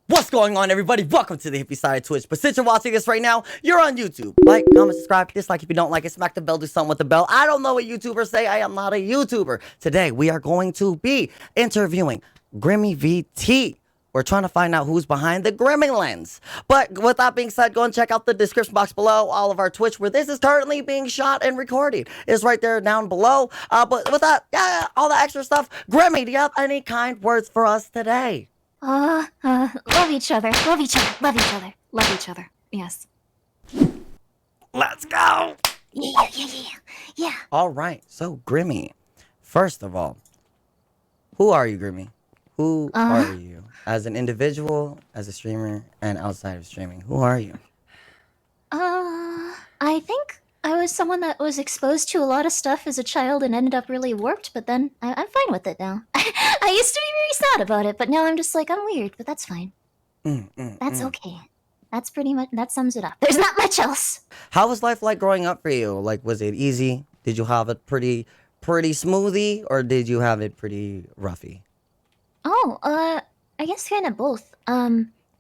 What's going on, everybody? Welcome to the HippieSoLit Twitch. But since you're watching this right now, you're on YouTube. Like, comment, subscribe, dislike if you don't like it, smack the bell, do something with the bell. I don't know what YouTubers say. I am not a YouTuber. Today, we are going to be interviewing GrimmiVT. We're trying to find out who's behind the GrimmiLins. But with that being said, go and check out the description box below. All of our Twitch, where this is currently being shot and recorded, is right there down below. But with that, all the extra stuff, Grimmi, do you have any kind words for us today? Love each other, love each other, love each other, love each other. Yes. Let's go! Yeah. All right, so Grimmi, first of all, who are you, Grimmi? Who are you? As an individual, as a streamer, and outside of streaming, who are you? I think I was someone that was exposed to a lot of stuff as a child and ended up really warped, but then I'm fine with it now. I used to be very sad about it, but now I'm just like, I'm weird, but that's fine. That's okay. That's pretty much, that sums it up. There's not much else. How was life like growing up for you? Like, was it easy? Did you have it pretty smoothie, or did you have it pretty roughy? I guess kind of both.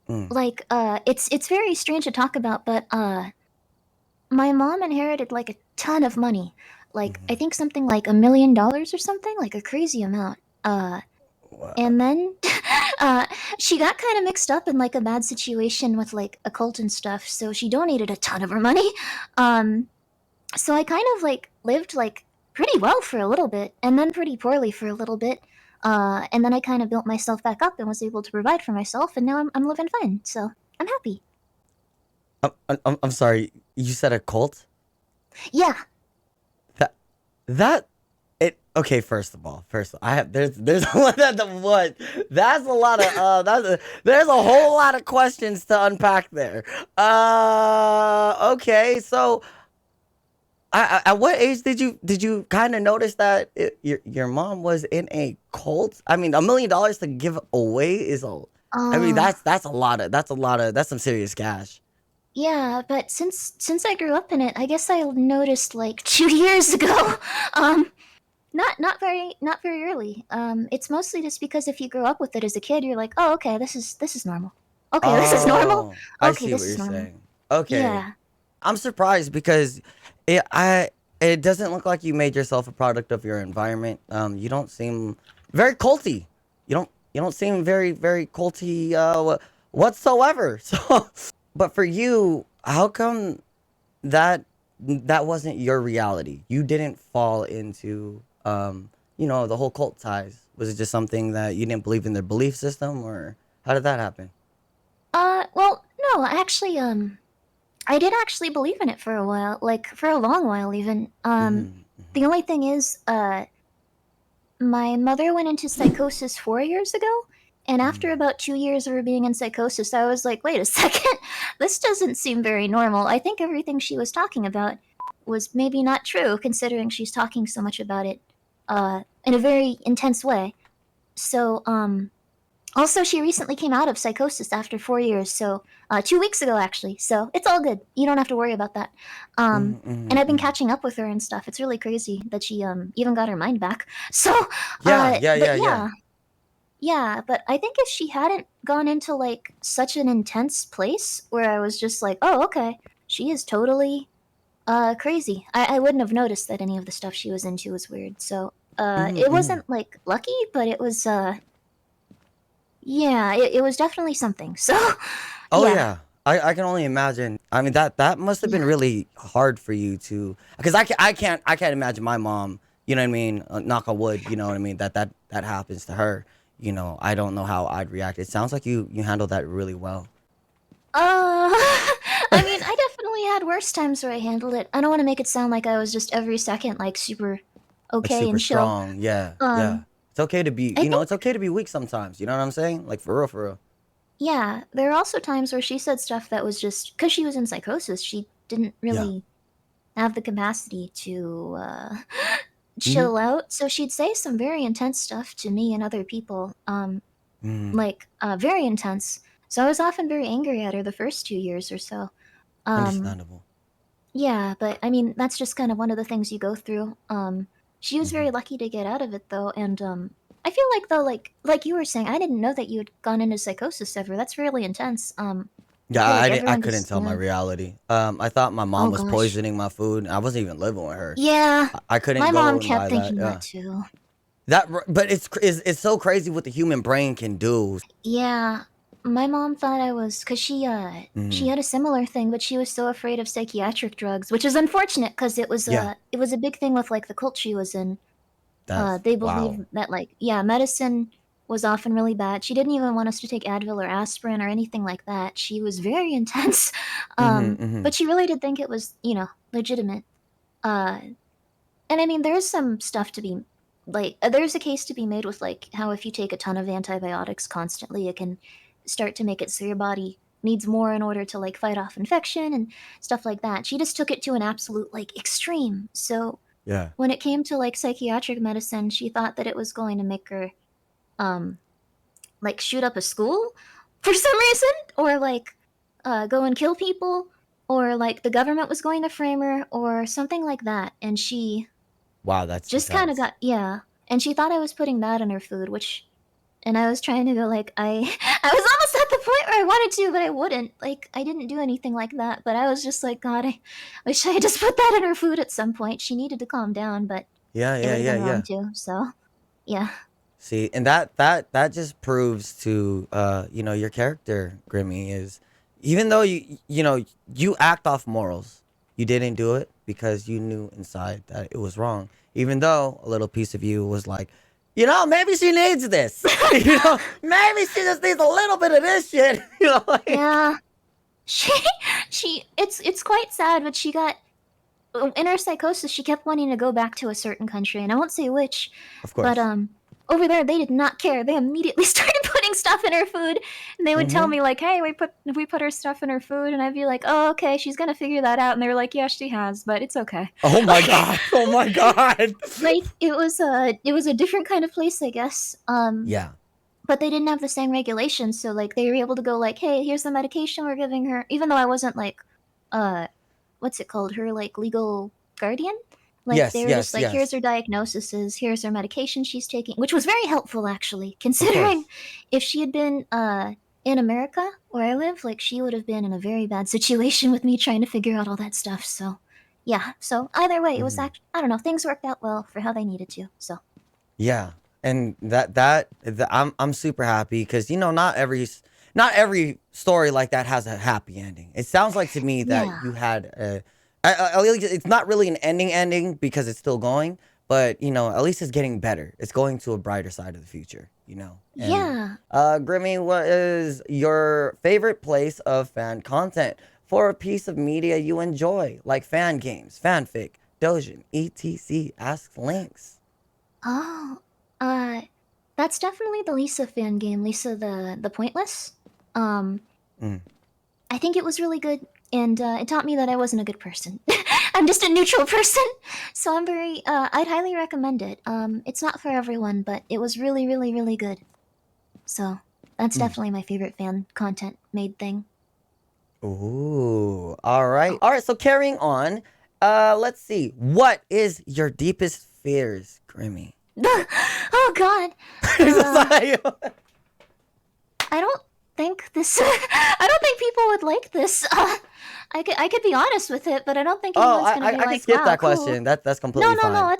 It's very strange to talk about, but, my mom inherited, like, a ton of money. Like, I think something like $1 million or something, like a crazy amount. And then, she got kind of mixed up in, like, a bad situation with, like, a cult and stuff, so she donated a ton of her money. So I kind of, like, lived, like, pretty well for a little bit, and then pretty poorly for a little bit. And then I kind of built myself back up and was able to provide for myself, and now I'm living fine, so I'm happy. I'm sorry, you said a cult? Yeah. Okay, first of all, I have there's what that's a lot of there's a whole lot of questions to unpack there. Okay, so at what age did you kind of notice that your mom was in a cult? I mean, $1 million to give away is I mean, that's some serious cash. Yeah, but since I grew up in it, I guess I noticed like 2 years ago. Not very early. It's mostly just because if you grow up with it as a kid, you're like, oh, okay, this is normal. Okay, this is normal. I Okay, see this what is you're normal. saying. Okay. Yeah. I'm surprised because it doesn't look like you made yourself a product of your environment. You don't seem very culty. You don't seem very culty whatsoever. So, but for you, how come that wasn't your reality? You didn't fall into the whole cult ties. Was it just something that you didn't believe in their belief system, or how did that happen? Well, no, actually, I did actually believe in it for a while, like, for a long while, even. The only thing is, my mother went into psychosis 4 years ago, and after about 2 years of her being in psychosis, I was like, wait a second, this doesn't seem very normal. I think everything she was talking about was maybe not true, considering she's talking so much about it, in a very intense way. So, also, she recently came out of psychosis after 4 years, so 2 weeks ago, actually. So it's all good. You don't have to worry about that. And I've been catching up with her and stuff. It's really crazy that she even got her mind back. So yeah. But I think if she hadn't gone into like such an intense place where I was just like, oh, okay, she is totally crazy. I wouldn't have noticed that any of the stuff she was into was weird. So it wasn't like lucky, but it was yeah, it was definitely something. So, Yeah. I can only imagine. I mean, that must have been really hard for you to, because I can't imagine my mom. You know what I mean? Knock on wood. You know what I mean? That happens to her. You know, I don't know how I'd react. It sounds like you handled that really well. I mean, I definitely had worse times where I handled it. I don't want to make it sound like I was just every second like super okay like super and chill. Strong. Yeah. It's okay to be. It's okay to be weak sometimes. You know what I'm saying? Like for real. Yeah, there are also times where she said stuff that was just because she was in psychosis. She didn't really have the capacity to chill out, so she'd say some very intense stuff to me and other people. Very intense. So I was often very angry at her the first 2 years or so. Understandable. Yeah, but I mean that's just kind of one of the things you go through. She was very lucky to get out of it though, and I feel like though, like you were saying, I didn't know that you had gone into psychosis ever. That's really intense. I Yeah, feel like I everyone couldn't just tell my yeah. reality. I thought my mom Oh was gosh. poisoning my food. And I wasn't even living with her. Yeah. I couldn't My go mom and kept buy that. thinking that Yeah, too. but it's so crazy what the human brain can do. Yeah. My mom thought I was cuz she Hmm. had a similar thing, but she was so afraid of psychiatric drugs, which is unfortunate cuz Yeah, it was a big thing with like the cult she was in. that's They wow. believe that like yeah, medicine was often really bad. She didn't even want us to take Advil or aspirin or anything like that. She was very intense. Hmm. Hmm. But she really did think it was, legitimate. Uh and I mean there's some stuff to be there's a case to be made with like how if you take a ton of antibiotics constantly, it can start to make it so your body needs more in order to like fight off infection and stuff like that. She just took it to an absolute like extreme. So Yeah. when it came to like psychiatric medicine, she thought that it was going to make her um like shoot up a school for some reason, or like go and kill people, or like the government was going to frame her or something like that. And she Wow, that's just kind of intense. got yeah. And she thought I was putting that in her food, which and I was trying to go like I was almost at the point where I wanted to, but I wouldn't. Like I didn't do anything like that, but I was just like, God, I wish I had just put that in her food at some point. She needed to calm down, but Yeah, it yeah, would have yeah, been wrong yeah. too. So yeah, See, and that just proves to your character, Grimmy, is even though you act off morals, you didn't do it because you knew inside that it was wrong. Even though a little piece of you was like, maybe she needs this. Maybe she just needs a little bit of this shit. Like, yeah. She it's quite sad, but she got in her psychosis. She kept wanting to go back to a certain country, and I won't say which, of but course. over there they did not care. They immediately started putting stuff in her food, and they would tell Mm-hmm. me like, "Hey, we put her stuff in her food," and I'd be like, "Oh, okay, she's gonna figure that out." And they were like, "Yeah, she has, but it's okay." Oh my god. Oh my god. Like it was a different kind of place, I guess. Yeah. But they didn't have the same regulations, so like they were able to go like, "Hey, here's the medication we're giving her," even though I wasn't like, uh, what's it called, her like legal guardian. Like Yes. they were just Yes. like, "Here's Yes. her diagnoses, here's her medication she's taking," which was very helpful actually, Of considering course. if she had been in America where I live, like she would have been in a very bad situation with me trying to figure out all that stuff. So yeah, so either way, it was Mm-hmm. actually I don't know, things worked out well for how they needed to. So Yeah, and I'm super happy because not every story like that has a happy ending. It sounds like to me that yeah, you had at least it's not really an ending because it's still going, but at least it's getting better. It's going to a brighter side of the future. And yeah. Grimmy, what is your favorite place of fan content for a piece of media you enjoy, like fan games, fanfic, dojin, etc? Ask links. Oh, uh, that's definitely the Lisa fan game, Lisa the Pointless. Um, Mm. I think it was really good, and it taught me that I wasn't a good person. I'm just a neutral person, so I'm very. I'd highly recommend it. It's not for everyone, but it was really, really, really good. So that's Mm. definitely my favorite fan content made thing. Ooh, all right. Oh, All right, so carrying on. Let's see. What is your deepest fears, Grimmy? oh God. It's just Uh, like- I don't think this. I don't think people would like this. I could be honest with it, but I don't think oh, anyone's gonna be I can like, skip "Wow, that cool." question. That's No, completely no, no. fine.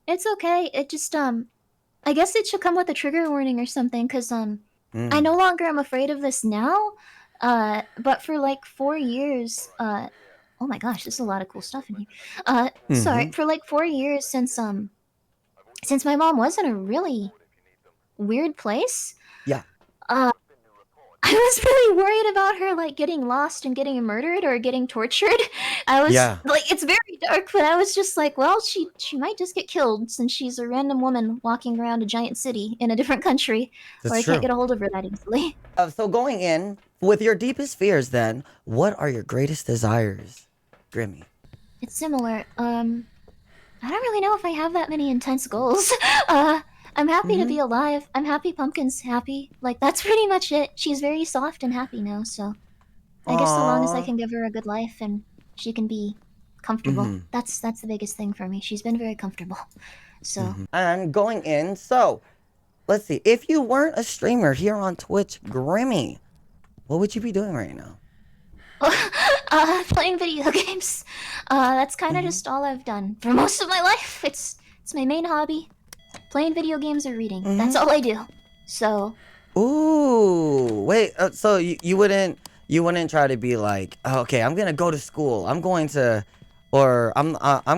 It's okay. It just I guess it should come with a trigger warning or something, because I no Mm. longer am afraid of this now. But for like 4 years, oh my gosh, there's a lot of cool stuff in here. Sorry, Mm-hmm. for like 4 years since my mom was in a really weird place. Yeah. Uh, I was really worried about her like getting lost and getting murdered or getting tortured. I was Yeah. like, it's very dark, but I was just like, well, she might just get killed since she's a random woman walking around a giant city in a different country where That's I can't true. get a hold of her that easily. So going in with your deepest fears, then, what are your greatest desires, Grimmy? It's similar. I don't really know if I have that many intense goals. Uh, I'm happy to Mm-hmm. be alive. I'm happy Pumpkin's happy. Like that's pretty much it. She's very soft and happy now, so I guess so long as I Aww. can give her a good life and she can be comfortable. Mm-hmm. That's the biggest thing for me. She's been very comfortable. So Mm-hmm. And going in, so let's see. If you weren't a streamer here on Twitch, Grimmi, what would you be doing right now? Playing video games. That's kind of just all I've done for most of my life. It's my main hobby. Playing video games or reading. That's all I do. So. Ooh, wait. So you wouldn't try to be like, oh, okay, I'm gonna go to school. I'm going to, or I'm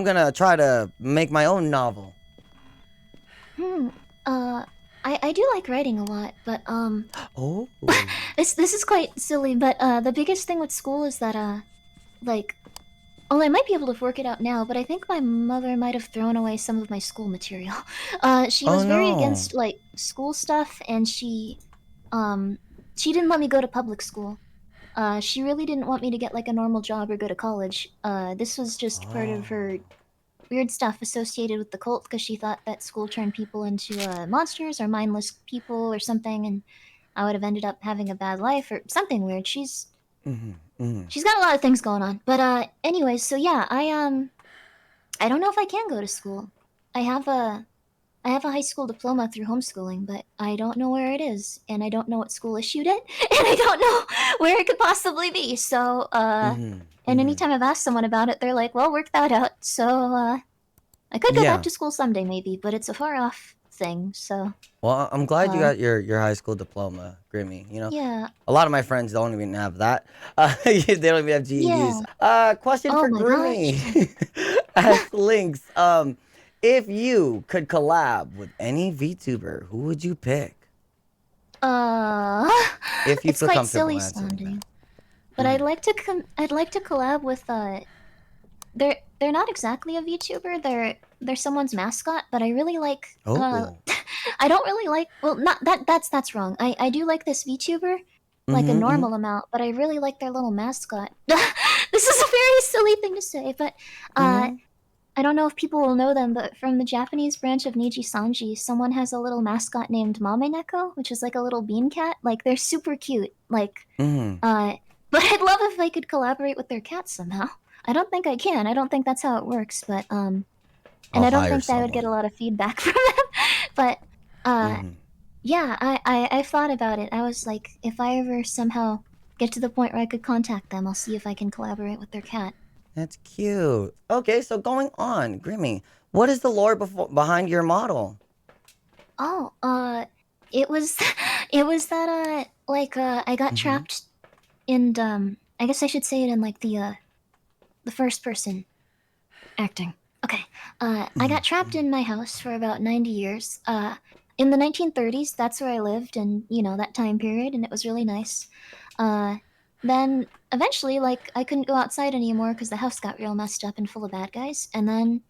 gonna try to make my own novel. I do like writing a lot, but Oh. this is quite silly, but the biggest thing with school is that like, well, I might be able to work it out now, but I think my mother might have thrown away some of my school material. She was very against like school stuff, and she didn't let me go to public school. She really didn't want me to get like a normal job or go to college. This was just part of her weird stuff associated with the cult, because she thought that school turned people into monsters or mindless people or something, and I would have ended up having a bad life or something weird. She's got a lot of things going on. But anyways, so yeah, I don't know if I can go to school. I have a high school diploma through homeschooling, but I don't know where it is, and I don't know what school issued it, and I don't know where it could possibly be. So and anytime I've asked someone about it, they're like, well, work that out. So I could go back to school someday maybe, but it's a far off thing. So well, I'm glad you got your high school diploma, Grimmi. You know, a lot of my friends don't even have that. They don't even have GEDs. Question for Grimmi. Ask Links. If you could collab with any VTuber, who would you pick? If you it's feel quite comfortable silly answering sounding, that. but I'd like to collab with they're not exactly a VTuber. They're someone's mascot, but I really like. I don't really like. Well, not that's wrong. I do like this VTuber, like a normal amount, but I really like their little mascot. This is a very silly thing to say, but I don't know if people will know them, but from the Japanese branch of Niji Sanji, someone has a little mascot named Mameneko, which is like a little bean cat. Like, they're super cute. Like, but I'd love if I could collaborate with their cat somehow. I don't think I can. I don't think that's how it works, but and I don't think that I would get a lot of feedback from them. But yeah, I've thought about it. I was like, if I ever somehow get to the point where I could contact them, I'll see if I can collaborate with their cat. That's cute. Okay, so going on, Grimmi, what is the lore behind your model? Oh, it was that I got trapped in I guess I should say it in like the first person acting. Okay. I got trapped in my house for about 90 years. In the 1930s, that's where I lived, and you know, that time period, and it was really nice. Then eventually, like, I couldn't go outside anymore because the house got real messed up and full of bad guys. And then,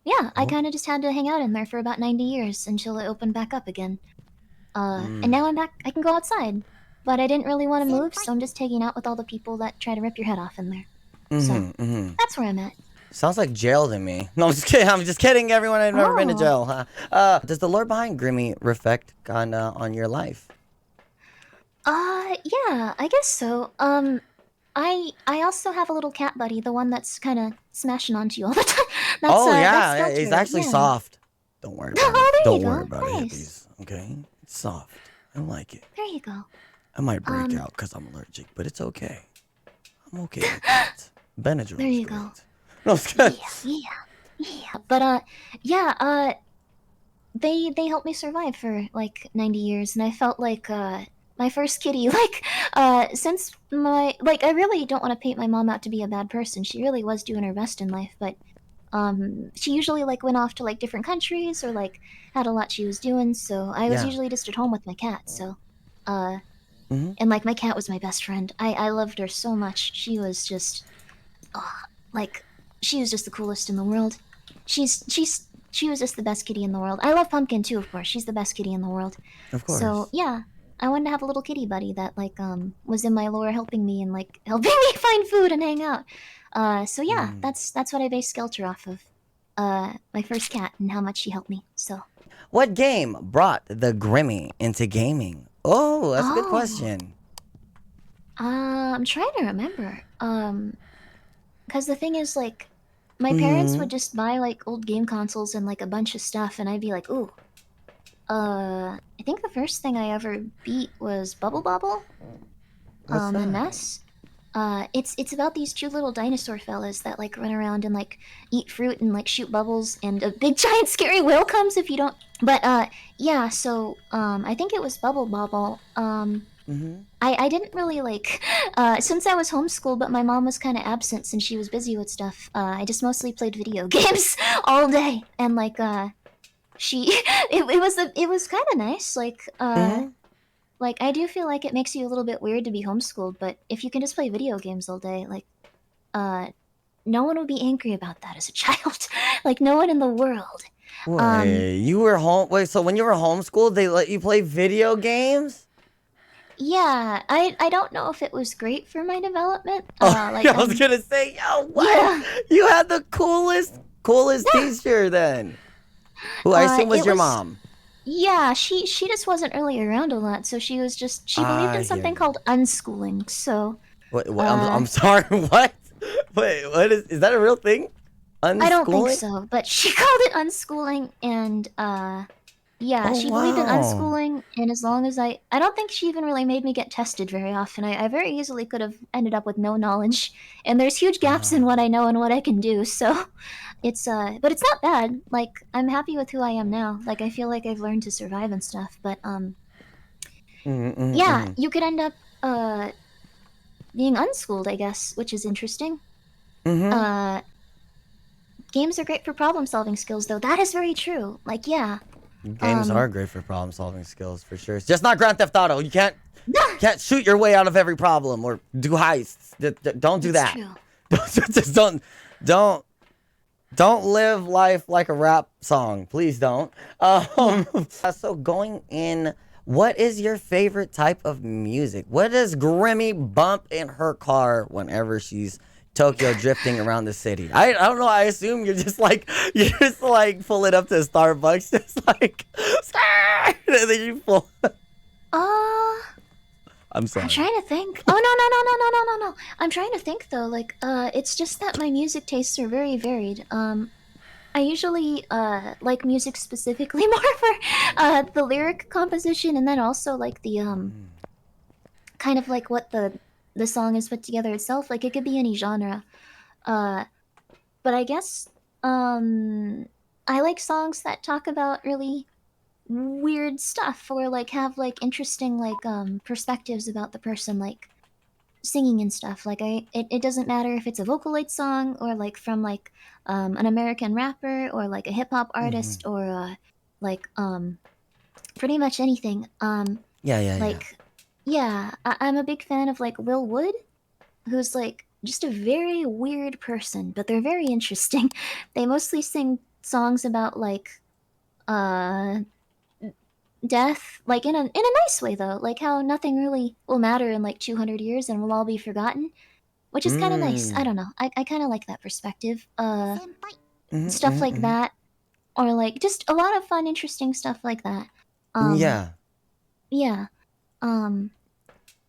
yeah, I kind of just had to hang out in there for about 90 years until it opened back up again. And now I'm back. I can go outside, but I didn't really want to move, so I'm just hanging out with all the people that try to rip your head off in there. So that's where I'm at. Sounds like jail to me. No, I'm just kidding. I'm just kidding, everyone. I've never been to jail. Does the lore behind Grimmi reflect on your life? Yeah, I guess so. I also have a little cat buddy, the one that's kind of smashing onto you all the time. That's he's actually soft. Don't worry about it. Don't worry about it, hippies. Okay, it's soft. I like it. There you go. I might break out because I'm allergic, but it's okay. I'm okay with that. Benadryl. There you go. No, it's good. Yeah. But yeah. They helped me survive for like 90 years, and I felt like my first kitty, like since my I really don't want to paint my mom out to be a bad person. She really was doing her best in life, but she usually like went off to like different countries or like had a lot she was doing, so I was usually just at home with my cat. So and like my cat was my best friend. I loved her so much. She was just like, she was just the coolest in the world. She was just the best kitty in the world. I love Pumpkin too, of course. She's the best kitty in the world. Of course. So yeah, I wanted to have a little kitty buddy that like was in my lore helping me and like helping me find food and hang out. So yeah, that's what I based Skelter off of. My first cat and how much she helped me. So what game brought the Grimmi into gaming? Oh, that's a good question. I'm trying to remember. Because the thing is, like, my parents would just buy like old game consoles and like a bunch of stuff, and I'd be like, ooh. I think the first thing I ever beat was Bubble Bobble, What's the that? NES. It's about these two little dinosaur fellas that like run around and like eat fruit and like shoot bubbles, and a big giant scary whale comes if you don't. But yeah. So I think it was Bubble Bobble. I didn't really like since I was homeschooled, but my mom was kind of absent since she was busy with stuff. I just mostly played video games all day, and like she it was kind of nice. Like I do feel like it makes you a little bit weird to be homeschooled, but if you can just play video games all day, like uh no one would be angry about that as a child. Like no one in the world. Wait, you were home. Wait, so when you were homeschooled, they let you play video games? Yeah, I don't know if it was great for my development. Oh, Like I was gonna say, yo, what? yeah. You had the coolest teacher then. Who I assume was It your was mom. yeah, she just wasn't really around a lot, so she was just she believed in I hear something you. called unschooling. So What, uh I'm sorry. What? Wait, what is that a real thing? I don't think Unschooling? so, but she called it unschooling, and yeah, Oh she believed in wow. unschooling, and as long as I don't think she even really made me get tested very often. I very easily could have ended up with no knowledge, and there's huge gaps in what I know and what I can do. So it's but it's not bad. Like I'm happy with who I am now. Like I feel like I've learned to survive and stuff. But yeah, Mm-mm-mm. you could end up being unschooled, I guess, which is interesting. Mm-hmm. Uh, games are great for problem solving skills, though. That is very true. Like yeah, Games um, are great for problem solving skills for sure. It's just not Grand Theft Auto. You can't shoot your way out of every problem or do heists. Don't do it's that. true. Just don't don't live life like a rap song. Please don't. Yeah. So going in, what is your favorite type of music? What does Grimmy bump in her car whenever she's Tokyo drifting around the city? I don't know. I assume you just like pull it up to Starbucks, just like and then you pull. Uh, I'm I'm sorry. trying to think. Oh no. I'm trying to think though. Like it's just that my music tastes are very varied. I usually like music specifically more for the lyric composition, and then also like the kind of like what the song is put together itself. Like it could be any genre. Uh, but I guess I like songs that talk about really weird stuff, or like have like interesting like perspectives about the person like singing and stuff. Like it doesn't matter if it's a Vocaloid song or like from like an American rapper or like a hip hop Hmm. artist or like pretty much anything. Yeah, yeah, yeah. Like yeah, I'm a big fan of like Will Wood, who's like just a very weird person, but they're very interesting. They mostly sing songs about like uh death, like in a nice way though, like how nothing really will matter in like 200 years and we'll all be forgotten, which is kind of nice. I Mm. don't know. I kind of like that perspective. Hmm, Stuff hmm, like hmm. that, or like just a lot of fun, interesting stuff like that. Um, Yeah. yeah. Um,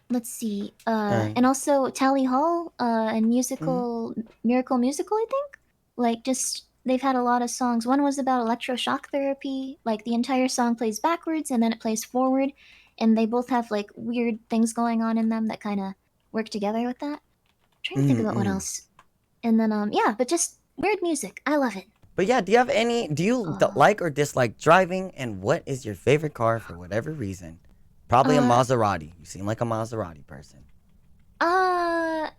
let's see. Uh, And also Tally Hall, and mhm. musical Miracle Musical, I think. Like just they've had a lot of songs. One was about electroshock therapy. Like the entire song plays backwards and then it plays forward, and they both have like weird things going on in them that kind of work together with that. Trying to think about what Mm-mm. else. And then yeah, but just weird music. I love it. But yeah, do you Uh, like or dislike driving? And what is your favorite car for whatever reason? Probably a uh, Maserati. You seem like a Maserati person. uh,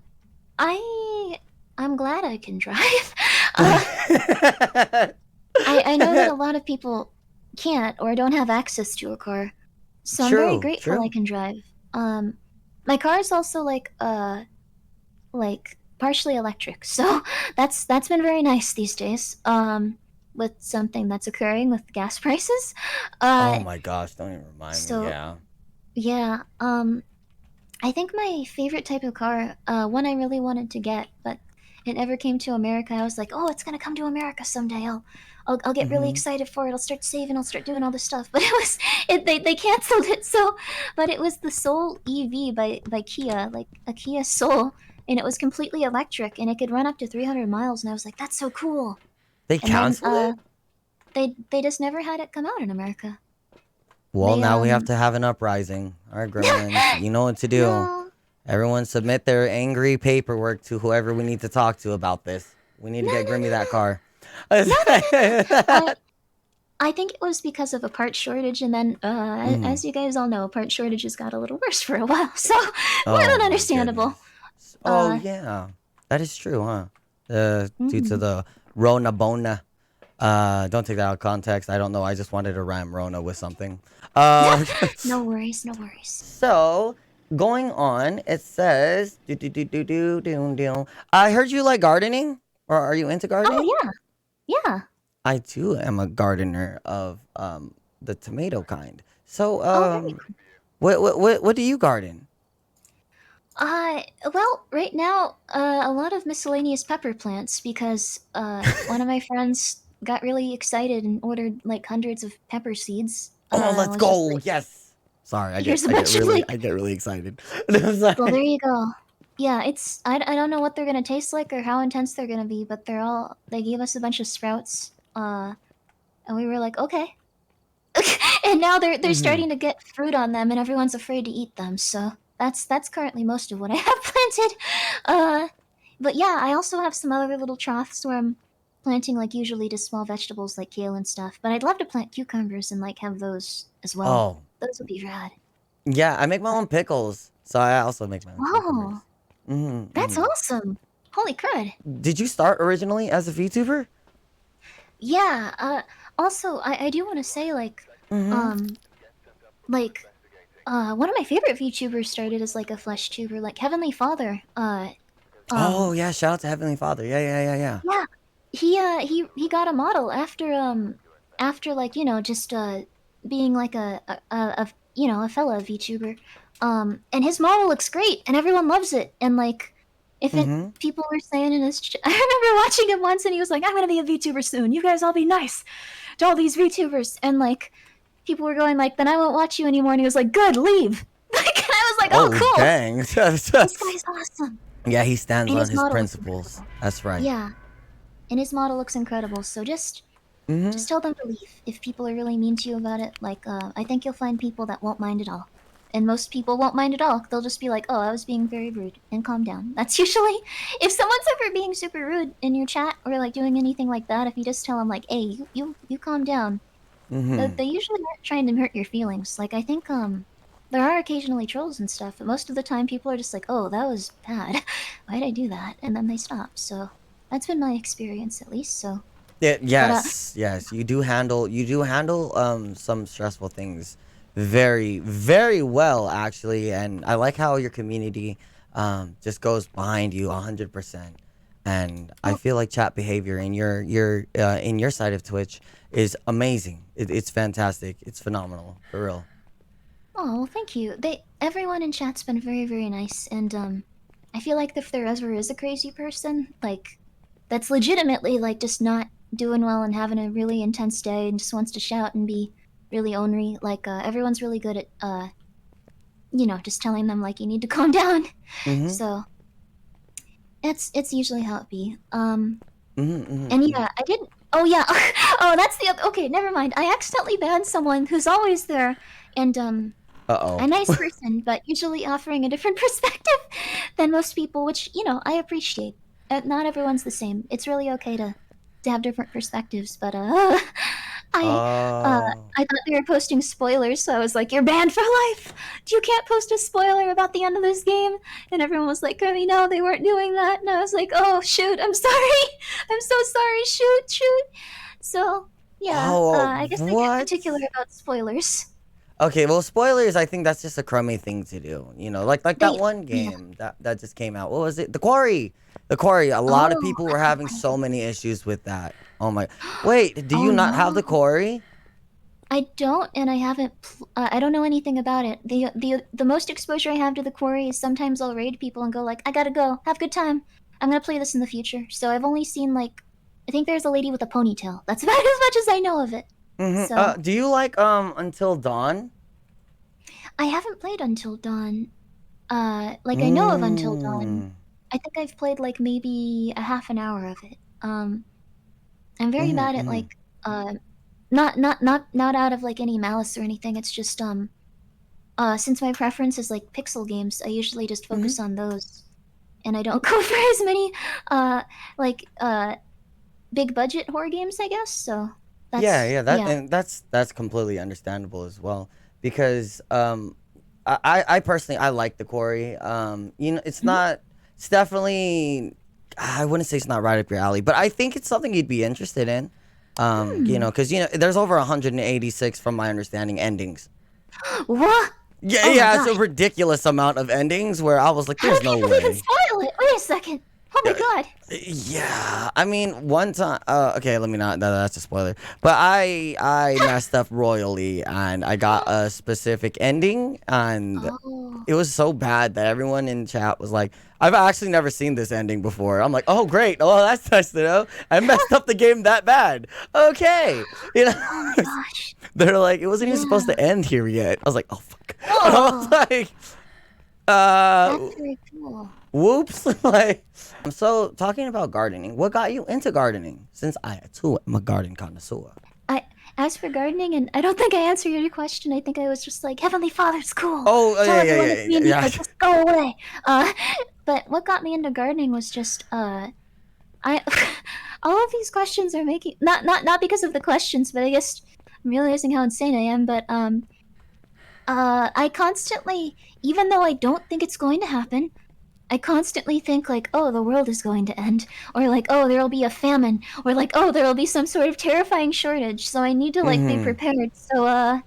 I I'm glad I can drive. uh, I know that a lot of people can't or don't have access to a car, so I'm very True, grateful I true. can drive. Um, my car is also like partially electric, so that's been very nice these days. With something that's occurring with gas prices. Oh Uh, my gosh, don't even remind me. so Yeah. yeah. I think my favorite type of car, one I really wanted to get, but it never came to America. I was like, oh, it's gonna come to America someday. I'll get really Mm-hmm. excited for it. I'll start saving. I'll start doing all this stuff. But they canceled it. So, but it was the Soul EV by Kia, like a Kia Soul, and it was completely electric, and it could run up to 300 miles. And I was like, that's so cool. They And then canceled it? they just never had it come out in America. Well, They now we have to have an uprising. All right, GrimmiLins, you know what to do. no, Everyone submit their angry paperwork to whoever we need to talk to about this. We need to no, get no, Grimmi no, that no, car. no, no, no. I think it was because of a part shortage, and then, Mhm. as you guys all know, part shortages got a little worse for a while, so more Oh than my understandable. goodness. Oh Uh, yeah, that is true, huh? Due to mhm. the Rona Bona. Don't take that out of context. I don't know. I just wanted to rhyme Rona with something. Uh, No worries, no worries. so going on, it says, do do do do do do do. I heard you like gardening, or are you into Oh gardening? yeah, yeah. I too am a gardener of the tomato kind. So Oh, very. what do you garden? Well, right now, a lot of miscellaneous pepper plants because one of my friends got really excited and ordered like hundreds of pepper seeds. Oh, And let's was just go! like, Yes. Sorry, here's a bunch of like. I get really excited. I'm Well, sorry. there you go. Yeah, I don't know what they're gonna taste like or how intense they're gonna be, but they gave us a bunch of sprouts. And we were like, okay. And now they're Hmm. starting to get fruit on them, and everyone's afraid to eat them. So that's currently most of what I have planted. Uh, but yeah, I also have some other little troughs where I'm planting like usually just small vegetables like kale and stuff. But I'd love to plant cucumbers and like have those as well. Oh, Those would be rad. yeah. I make my own pickles, so I also make my own cucumbers. Oh, that's awesome! Holy crud! Did you start originally as a VTuber? Yeah. Also, I do want to say Mm-hmm. um, like one of my favorite VTubers started as like a flesh tuber, like Heavenly Father. Oh Um, yeah, shout out to Heavenly Father. Yeah, yeah, yeah, yeah. yeah, he got a model after like just being like a a fellow VTuber, and his model looks great and everyone loves it, and like if it Mm-hmm. people were saying in his I remember watching him once and he was like, I'm gonna be a VTuber soon, you guys all be nice to all these VTubers, and like people were going like, then I won't watch you anymore, and he was like, good, leave. Like, and I was like, oh Oh cool, dang. this guy's awesome. Yeah, he stands And on his his model looks principles. incredible. That's right. Yeah, and his model looks incredible. So Mm-hmm. just tell them to leave if people are really mean to you about it. Like, I think you'll find people that won't mind at all. And most people won't mind at all. They'll just be like, oh, I was being very rude, and calm down. That's usually, if someone's ever being super rude in your chat or like doing anything like that, if you just tell them like, hey, you calm down, Mm-hmm. they usually aren't trying to hurt your feelings. Like, I think there are occasionally trolls and stuff, but most of the time people are just like, oh, that was bad. Why'd I do that? And then they stop. So that's been my experience at least. So, Yeah, but yes, yes. You do handle some stressful things very, very well actually, and I like how your community just goes behind you 100%. And I oh, feel like chat behavior in your side of Twitch is amazing. It's fantastic. It's phenomenal for real. oh, well, thank you. Everyone in chat's been very, very nice, and I feel like if there ever is a crazy person, like that's legitimately like just not doing well and having a really intense day and just wants to shout and be really ornery, like everyone's really good at just telling them like you need to calm down. Mhm. So it's usually how it be. Mhm. Mhm. And Mhm. yeah, I didn't. Oh yeah. Oh, that's the other. Okay, never mind. I accidentally banned someone who's always there, and Uh-oh. a nice person, but usually offering a different perspective than most people, which I appreciate. Not everyone's the same. It's really okay to have different perspectives, but I Oh. I thought they were posting spoilers, so I was like, "You're banned for life. You can't post a spoiler about the end of this game." And everyone was like, "Grimmy, no, they weren't doing that." And I was like, "Oh shoot, I'm sorry. I'm so sorry. Shoot, shoot." So yeah, Oh, I guess I get what? particular about spoilers. Okay, well, spoilers. I think that's just a crummy thing to do. You know, like that They one Yeah. game that just came out. What was it? The Quarry. The Quarry. A lot of Oh, people I were haven't having played so it. many issues with that. Oh my. Wait, do Oh you not have no, the Quarry? I don't, and I haven't. I don't know anything about it. The most exposure I have to the quarry is sometimes I'll raid people and go like, "I gotta go. Have a good time. I'm gonna play this in the future." So I've only seen like, I think there's a lady with a ponytail. That's about as much as I know of it. Mm-hmm. So Do you like Until Dawn? I haven't played Until Dawn. Like I know of Until Dawn. Mm. I think I've played like maybe a half an hour of it. I'm very Mm-hmm. bad at Mm-hmm. like uh not out of like any malice or anything. It's just since my preference is like pixel games, I usually just focus on those, and I don't go for as many like big budget horror games, I guess. So Yeah, that's yeah, yeah. and that's completely understandable as well because I personally I like the Quarry. Mhm. It's definitely I wouldn't say it's not right up your alley, but I think it's something you'd be interested in. Hmm. Because there's over 186 from my understanding endings. What? Yeah, Oh my yeah, it's a gosh! ridiculous amount of endings where I was like, How do there's no people even way. spoil it? Wait a second. Oh my Yeah, god. yeah. I mean, one time. Okay, let me not. That's a spoiler. But I messed up royally, and I got a specific ending, and Oh. it was so bad that everyone in chat was like, "I've actually never seen this ending before." I'm like, "Oh, great! Oh, that's nice to know. I messed up the game that bad." Okay, you Oh know. my gosh. They're like, it wasn't even supposed Yeah. to end here yet. I was like, "Oh fuck!" And I was Oh, like, uh. that's very cool. Whoops. Like, so talking about gardening, what got you into gardening? Since I too am a garden connoisseur. I as for gardening, and I don't think I answered your question. I think I was just like, Heavenly Father's cool. Tell Yeah, yeah, everyone yeah, it's yeah, me and yeah. Nico, just go away. But what got me into gardening was just I all of these questions are making not because of the questions, but I guess I'm realizing how insane I am. But I constantly, even though I don't think it's going to happen, I constantly think like, oh, the world is going to end, or like, oh, there'll be a famine, or like, oh, there'll be some sort of terrifying shortage. So I need to like be Mm-hmm. prepared. So I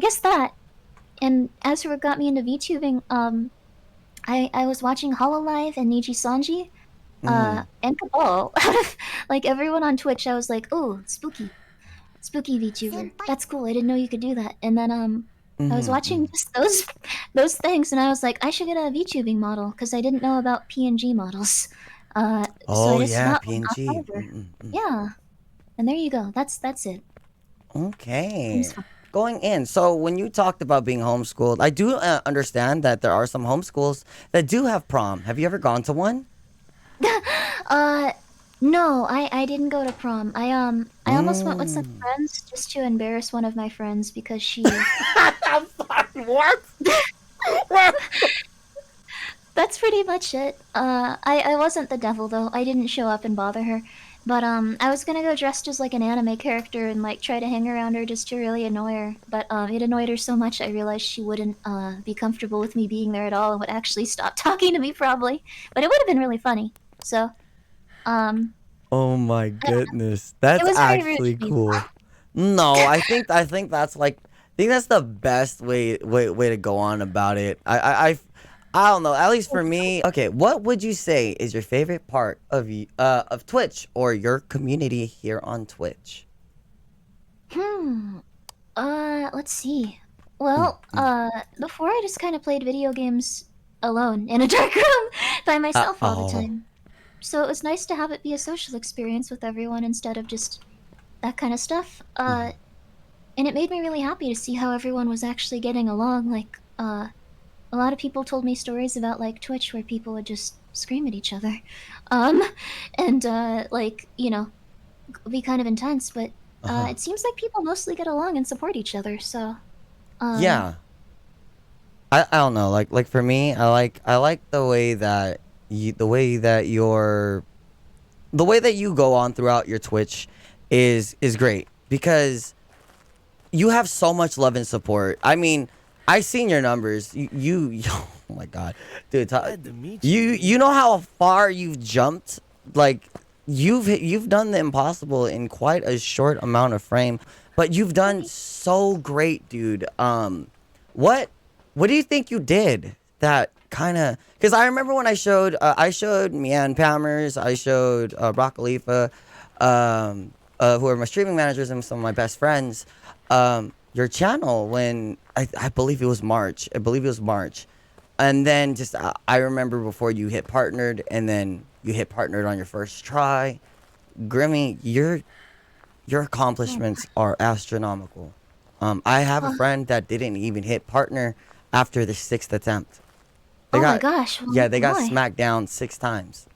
guess that. And as for what got me into VTubing, I was watching Hololive and Niji Sanji, Mm-hmm. and Cabal. Out of like everyone on Twitch, I was like, oh, spooky VTuber. That's cool. I didn't know you could do that. And then I was Mm-hmm. watching just those things, and I was like, I should get a VTubing model because I didn't know about PNG models. So I Oh just yeah, got one off PNG. Fiverr. Mm-mm-mm. Yeah, and there you go. That's it. Seems Okay. fun. Going in. So when you talked about being homeschooled, I do understand that there are some homeschools that do have prom. Have you ever gone to one? uh, no, I didn't go to prom. I almost went with some Mm. friends just to embarrass one of my friends because she. I'm sorry. What? What? That's pretty much it. I wasn't the devil though. I didn't show up and bother her. But I was gonna go dressed as like an anime character and like try to hang around her just to really annoy her. But it annoyed her so much I realized she wouldn't be comfortable with me being there at all and would actually stop talking to me probably. But it would have been really funny. So um Oh my I don't know. goodness. It That's was very rude of actually me. cool. No, I think that's like I think that's the best way to go on about it. I don't know. At least for me. Okay, what would you say is your favorite part of Twitch or your community here on Twitch? Hmm. Let's see. Mm, Well, mm. before I just kind of played video games alone in a dark room by myself all the Oh. time. So it was nice to have it be a social experience with everyone instead of just that kind of stuff. Mhm. And it made me really happy to see how everyone was actually getting along. Like, a lot of people told me stories about like Twitch where people would just scream at each other, um, and like be kind of intense. But Uh-huh. it seems like people mostly get along and support each other. So, um, Yeah. I don't know. Like for me, I like the way that your the way that you go on throughout your Twitch is great because you have so much love and support. I mean, I seen your numbers. Oh my god, dude, Glad to meet you you. know how far you've jumped. Like you've done the impossible in quite a short amount of frame, but you've done so great, dude. What what do you think you did that kind of? Because I remember when I showed Mian Pammers, I showed Brock Khalifa, who are my streaming managers and some of my best friends, your channel when I believe it was March. I believe it was March. And then just I remember before you hit partnered and then you hit partnered on your first try. Grimmy, your oh, accomplishments are astronomical. I have a oh, friend that didn't even hit partner after the sixth attempt. They oh my got gosh! yeah, they got Why? smacked down 6 times.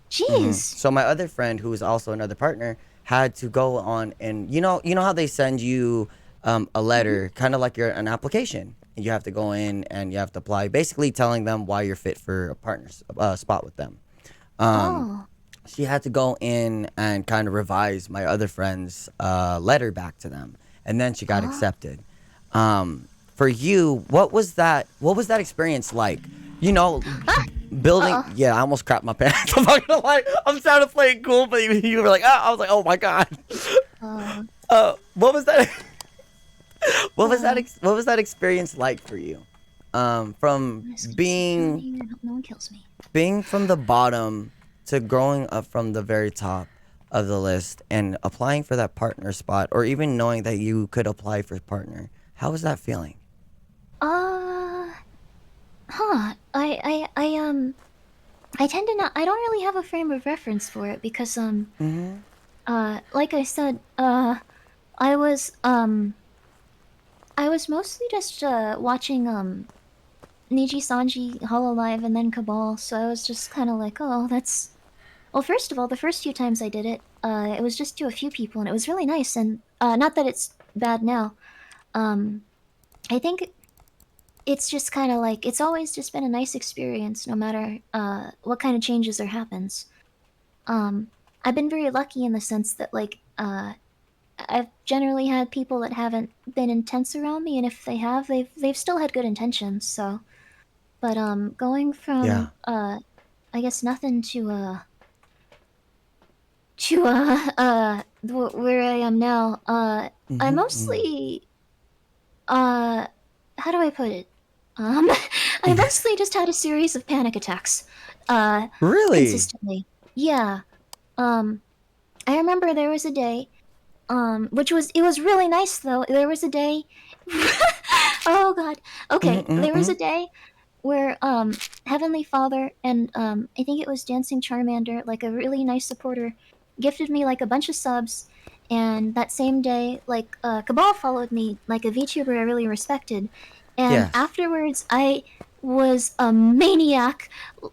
Jeez. So my other friend, who is also another partner, had to go on, and you know how they send you a Mhm. letter, kind of like you're an application. You have to go in and you have to apply, basically telling them why you're fit for a partner's spot with them. Um, Oh. she had to go in and kind of revise my other friend's letter back to them, and then she got Oh. accepted. For you, what was that? What was that experience like? You know, Ah. building. Uh-oh. Yeah, I almost crapped my pants. I'm not gonna lie. I'm trying to play it cool, but you were like, ah, I was like, oh my god. Uh. What was that? Uh. What was that experience like for you? From I'm just gonna sit down being here and hope no one kills me. from the bottom to growing up from the very top of the list and applying for that partner spot, or even knowing that you could apply for partner. How was that feeling? Uh. Huh. I tend to not. I don't really have a frame of reference for it because Mm-hmm. like I said, I was I was mostly just watching Niji Sanji Hololive and then Cabal, so I was just kind of like, oh, that's well. First of all, the first few times I did it, it was just to a few people, and it was really nice. And not that it's bad now. Um, I think it's just kind of like it's always just been a nice experience, no matter what kind of changes there happens. Um, I've been very lucky in the sense that like I've generally had people that haven't been intense around me, and if they have, they've still had good intentions. So, but going Yeah. from I guess nothing to where I am now, I Mm-hmm. Mm-hmm. mostly how do I put it? Um, I mostly just had a series of panic attacks, uh, Really? consistently. Yeah. Um, I remember there was a day, which was it was really nice though. There was a day. Oh God. Okay, there was Mm-hmm. a day where Heavenly Father and I think it was Dancing Charmander, like a really nice supporter, gifted me like a bunch of subs, and that same day, like Cabal followed me, like a VTuber I really respected, and Yes. afterwards I was a maniac.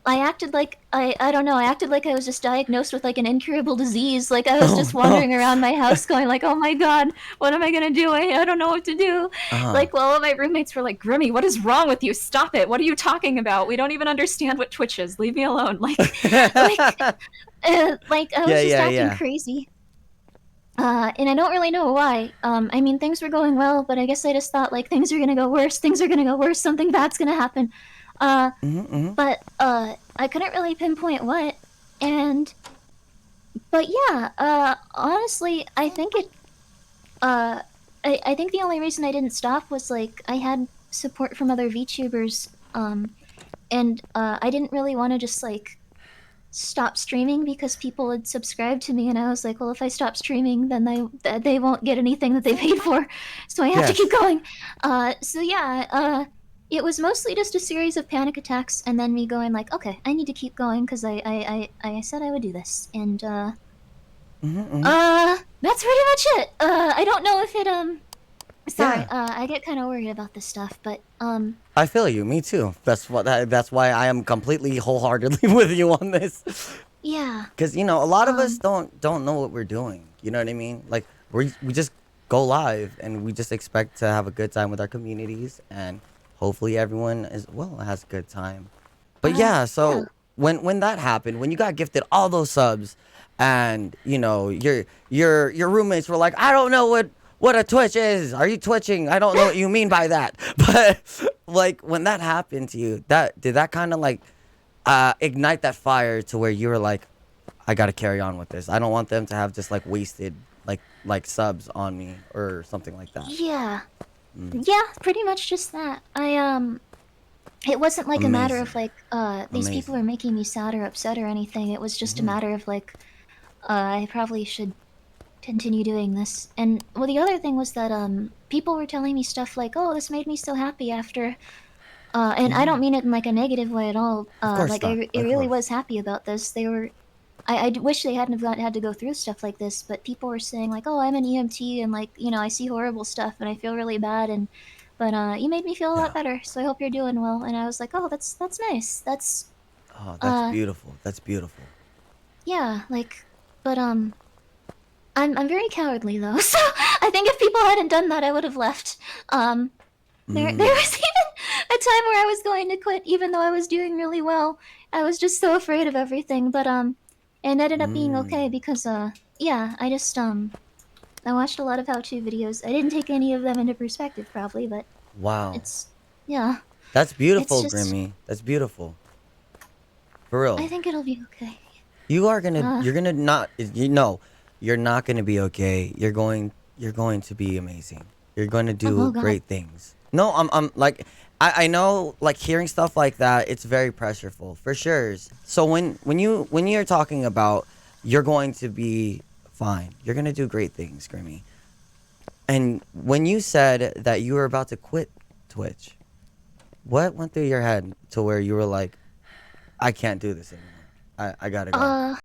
I acted like I don't know, I acted like I was just diagnosed with like an incurable disease. Like I was Oh just no. wandering around my house going like, "Oh my god, what am I going to do? I don't know what to do." Uh-huh. Like, well, all my roommates were like, "Grimmy, what is wrong with you? Stop it! What are you talking about? We don't even understand what Twitch is. Leave me alone." Like, like I Yeah, was just yeah, acting yeah. crazy. And I don't really know why. I mean, things were going well, but I guess I just thought like things are gonna go worse. Things are gonna go worse. Something bad's gonna happen. Uh, Mm-hmm. Mm-hmm. but I couldn't really pinpoint what. And but yeah, honestly, I think it. Uh, I think the only reason I didn't stop was like I had support from other VTubers. And I didn't really want to just like stop streaming because people had subscribed to me, and I was like, well, if I stop streaming, then they won't get anything that they paid for, so I have to keep Yes. going. So yeah, it was mostly just a series of panic attacks, and then me going like, okay, I need to keep going because I said I would do this, and Mm-hmm. Mm-hmm. that's pretty much it. I don't know if it sorry, Yeah. I get kind of worried about this stuff, but I feel you. Me too. That's why I am completely wholeheartedly with you on this. yeah, Because a lot of us um, don't know what we're doing. You know what I mean? Like we just go live and we just expect to have a good time with our communities, and hopefully everyone as well has a good time. But yeah, yeah. so when that happened, when you got gifted all those subs, and your roommates were like, I don't know what a twitch is. Are you twitching? I don't know what you mean by that. But like when that happened to you, that did that kind of like ignite that fire to where you were like, I gotta carry on with this. I don't want them to have just like wasted like subs on me or something like that. Yeah. Mm. Yeah, pretty much just that. It wasn't like a matter of Amazing, like these people are amazing. making me sad or upset or anything. It was just a Hmm. matter of like I probably should continue doing this. And well, the other thing was that people were telling me stuff like, "Oh, this made me so happy after." And I Hmm. don't mean it in like a negative way at all. Of course Like not. I Of really course. was happy about this. They were wish they hadn't have had to go through stuff like this, but people were saying like, "Oh, I'm an EMT and like, I see horrible stuff and I feel really bad and but you made me feel a lot Yeah. better. So I hope you're doing well." And I was like, "Oh, that's nice. That's Oh, that's uh beautiful. That's beautiful. yeah, like but I'm very cowardly though, so I think if people hadn't done that, I would have left. There was even a time where I was going to quit, even though I was doing really well. I was just so afraid of everything, but it ended up being okay because yeah, I watched a lot of how-to videos. I didn't take any of them into perspective, probably, but Wow. it's yeah, That's it's beautiful, just Grimmi. That's beautiful. For I real. think it'll be okay. Uh, You're gonna not, you know, you're not gonna be okay. You're going to be amazing. You're going to oh do God. great things. No, I'm like, I know, like, hearing stuff like that, it's very pressureful, for sure. So when you're talking about you're going to be fine, you're gonna do great things, Grimmi. And when you said that you were about to quit Twitch, what went through your head to where you were like, I can't do this anymore. I gotta go.